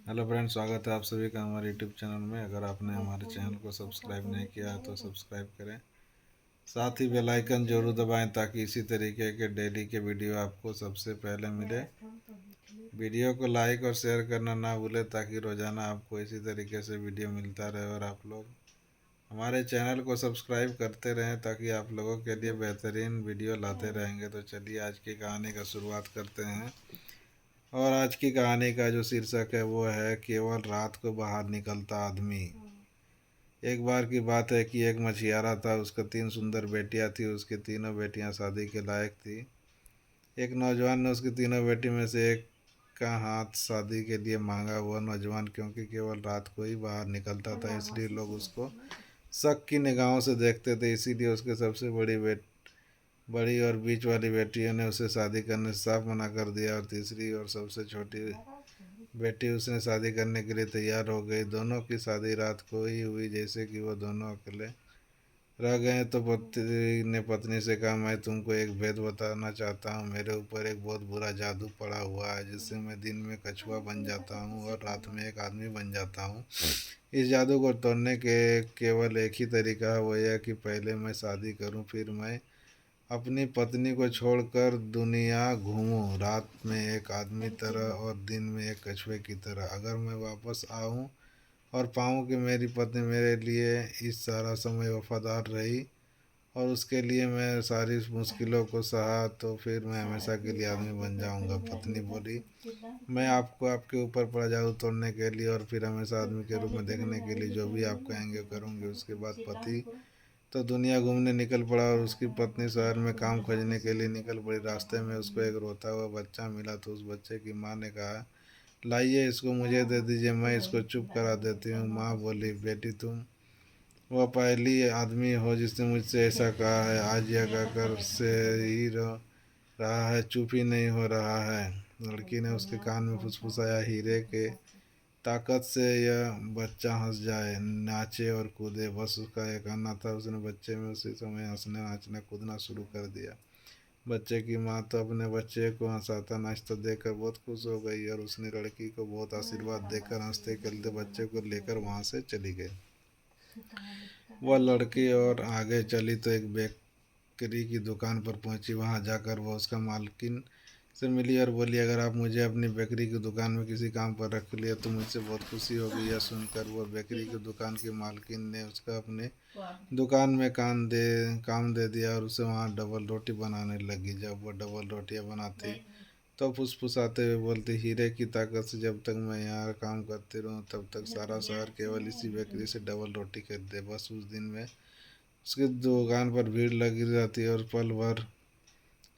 Hello friends, स्वागत है आप सभी का हमारे यूट्यूब चैनल में। अगर आपने हमारे चैनल को सब्सक्राइब नहीं किया है तो सब्सक्राइब करें, साथ ही बेल आइकन जरूर दबाएं ताकि इसी तरीके के डेली के वीडियो आपको सबसे पहले मिले। वीडियो को लाइक और शेयर करना ना भूलें ताकि रोज़ाना आपको इसी तरीके से वीडियो मिलता रहे और आप लोग हमारे चैनल को सब्सक्राइब करते रहें ताकि आप लोगों के लिए बेहतरीन वीडियो लाते रहेंगे। तो चलिए आज की कहानी का शुरुआत करते हैं। और आज की कहानी का जो शीर्षक है वो है केवल रात को बाहर निकलता आदमी। एक बार की बात है कि एक मछियारा था। उसका 3 सुंदर बेटियां थी। उसकी तीनों बेटियां शादी के लायक थी। एक नौजवान ने उसकी तीनों बेटी में से एक का हाथ शादी के लिए मांगा। वह नौजवान क्योंकि केवल रात को ही बाहर निकलता था, इसलिए लोग उसको शक की निगाहों से देखते थे। इसीलिए उसके सबसे बड़ी और बीच वाली बेटियों ने उसे शादी करने से साफ मना कर दिया और तीसरी और सबसे छोटी बेटी उसने शादी करने के लिए तैयार हो गई। दोनों की शादी रात को ही हुई। जैसे कि वो दोनों अकेले रह गए तो पति ने पत्नी से कहा, मैं तुमको एक भेद बताना चाहता हूँ। मेरे ऊपर एक बहुत बुरा जादू पड़ा हुआ है जिससे मैं दिन में कछुआ बन जाता हूँ और रात में एक आदमी बन जाता हूँ। इस जादू को तोड़ने के केवल एक ही तरीका है, वो यह कि पहले मैं शादी करूँ, फिर मैं अपनी पत्नी को छोड़कर दुनिया घूमूं, रात में एक आदमी तरह और दिन में एक कछुए की तरह। अगर मैं वापस आऊं और पाऊं कि मेरी पत्नी मेरे लिए इस सारा समय वफादार रही और उसके लिए मैं सारी मुश्किलों को सहा, तो फिर मैं हमेशा के लिए आदमी बन जाऊंगा। पत्नी बोली, मैं आपको आपके ऊपर पड़ा जादू तोड़ने के लिए और फिर हमेशा आदमी के रूप में देखने के लिए जो भी आप कहेंगे करूँगी। उसके बाद पति तो दुनिया घूमने निकल पड़ा और उसकी पत्नी शहर में काम खोजने के लिए निकल पड़ी। रास्ते में उसको एक रोता हुआ बच्चा मिला तो उस बच्चे की माँ ने कहा, लाइए इसको मुझे दे दीजिए, मैं इसको चुप करा देती हूँ। माँ बोली, बेटी तुम वह पहली आदमी हो जिसने मुझसे ऐसा कहा है। आज यह कहकर से ही रहा है, चुप ही नहीं हो रहा है। लड़की ने उसके कान में फुसफुसाया, हीरे के ताकत से यह बच्चा हंस जाए, नाचे और कूदे। बस उसका यह कहना था। उसने बच्चे में उसी समय हंसने नाचना कूदना शुरू कर दिया। बच्चे की माँ तो अपने बच्चे को हंसाता नाचता देखकर बहुत खुश हो गई और उसने लड़की को बहुत आशीर्वाद देकर हंसते खेलते बच्चे को लेकर वहाँ से चली गई। वह लड़की और आगे चली तो एक बेकरी की दुकान पर पहुंची। वहां जाकर वह उसका मालकिन से मिली और बोली, अगर आप मुझे अपनी बेकरी की दुकान में किसी काम पर रख लिया तो मुझसे बहुत खुशी होगी। यह सुनकर वह बेकरी की दुकान की मालकिन ने उसका अपने दुकान में काम दे दिया और उसे वहाँ डबल रोटी बनाने लगी। जब वह डबल रोटियां बनाती तो फुसफुसाते हुए बोलती, हीरे की ताकत से जब तक मैं यहाँ काम करती रहूँ तब तक सारा शहर केवल इसी बेकरी से डबल रोटी खरीदे। बस उस दिन में उसकी दुकान पर भीड़ लगी रहती और पल भर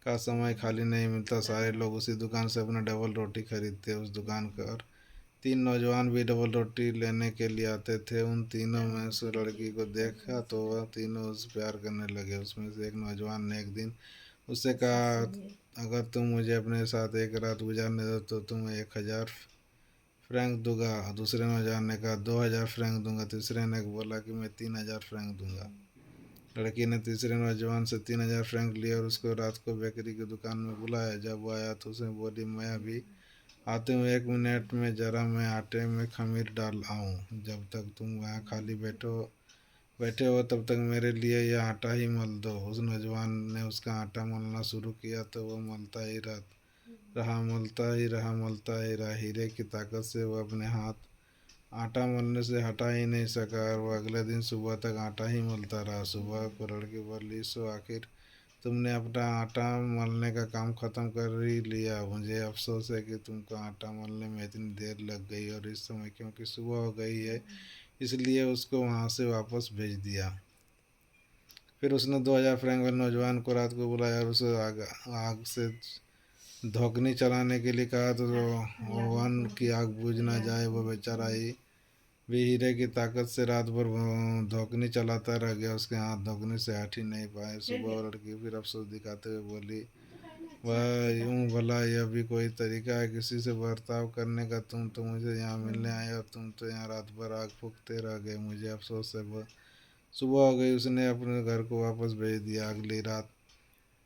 का समय खाली नहीं मिलता। सारे लोग उसी दुकान से अपना डबल रोटी खरीदते। उस दुकान पर 3 नौजवान भी डबल रोटी लेने के लिए आते थे। उन तीनों में उस लड़की को देखा तो वह तीनों उससे प्यार करने लगे। उसमें से एक नौजवान ने एक दिन उससे कहा, अगर तुम मुझे अपने साथ एक रात गुजारने दो तो तुम्हें 1,000 फ्रैंक दूंगा। दूसरे नौजवान ने कहा, 2,000 फ्रैंक दूंगा। तीसरे ने बोला कि मैं 3,000 फ्रैंक दूंगा। लड़की ने तीसरे नौजवान से 3,000 फ्रैंक लिए और उसको रात को बेकरी की दुकान में बुलाया। जब वो आया तो उसने बोली, मैं अभी आते हुए 1 मिनट में, जरा मैं आटे में खमीर डाल आऊँ। जब तक तुम वहाँ खाली बैठे हो तब तक मेरे लिए यह आटा ही मल दो। उस नौजवान ने उसका आटा मलना शुरू किया तो वह मलता ही रहा, मलता ही रहा, मलता ही रहा। हीरे की ताकत से वह अपने हाथ आटा मलने से हटा ही नहीं सका और वह अगले दिन सुबह तक आटा ही मलता रहा। सुबह को लड़की बोली, सो आखिर तुमने अपना आटा मलने का काम ख़त्म कर ही लिया। मुझे अफसोस है कि तुमको आटा मलने में इतनी देर लग गई और इस समय क्योंकि सुबह हो गई है इसलिए उसको वहाँ से वापस भेज दिया। फिर उसने 2,000 फ्रैंक वाले नौजवान को रात को बुलाया और उसे आग आग से धोखनी चलाने के लिए कहा तो ओवन की आग बुझ ना जाए। वो बेचारा ही भी हीरे की ताकत से रात भर धोखनी चलाता रह गया। उसके हाथ धोखनी से हट ही नहीं पाए। सुबह वो लड़की फिर अफसोस दिखाते हुए बोली, वह यूं भला यह भी कोई तरीका है किसी से बर्ताव करने का? तुम तो मुझे यहाँ मिलने आए और तुम तो यहाँ रात भर आग फूकते रह गए। मुझे अफसोस है। सुबह हो गई, उसने अपने घर को वापस भेज दिया। अगली रात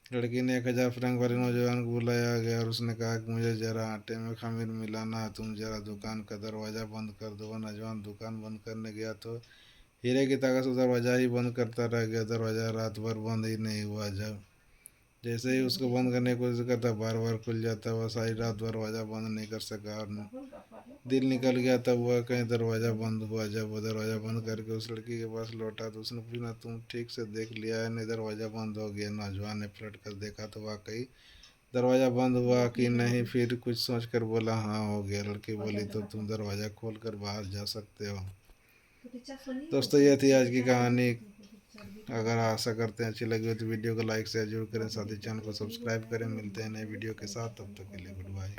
लड़की ने 1000 फ्रैंक वाले नौजवान को बुलाया गया और उसने कहा कि मुझे ज़रा आटे में खमीर मिलाना है, तुम ज़रा दुकान का दरवाज़ा बंद कर दो। वह नौजवान दुकान बंद करने गया तो हीरे की ताकत से दरवाज़ा ही बंद करता रह गया। दरवाज़ा रात भर बंद ही नहीं हुआ। जब जैसे ही उसको बंद करने की कोशिश करता बार बार खुल जाता। वह सारी रात दरवाज़ा बंद नहीं कर सका और दिल निकल गया। तब वह कहीं दरवाज़ा बंद हुआ। जब वह दरवाज़ा बंद करके उस लड़की के पास लौटा तो उसने पूछा, तुम ठीक से देख लिया है? नहीं, दरवाज़ा बंद हो गया। नौजवान ने पलट कर देखा तो वाकई दरवाज़ा बंद हुआ कि नहीं। फिर कुछ सोच कर बोला, हाँ हो गया। लड़की बोली, तो तुम दरवाज़ा खोल कर बाहर जा सकते हो। दोस्तों, ये थी आज की कहानी। अगर आशा करते हैं अच्छी लगी हो तो वीडियो को लाइक शेयर जरूर करें, साथ ही चैनल को सब्सक्राइब करें। मिलते हैं नए वीडियो के साथ, तब तक के लिए गुड बाय।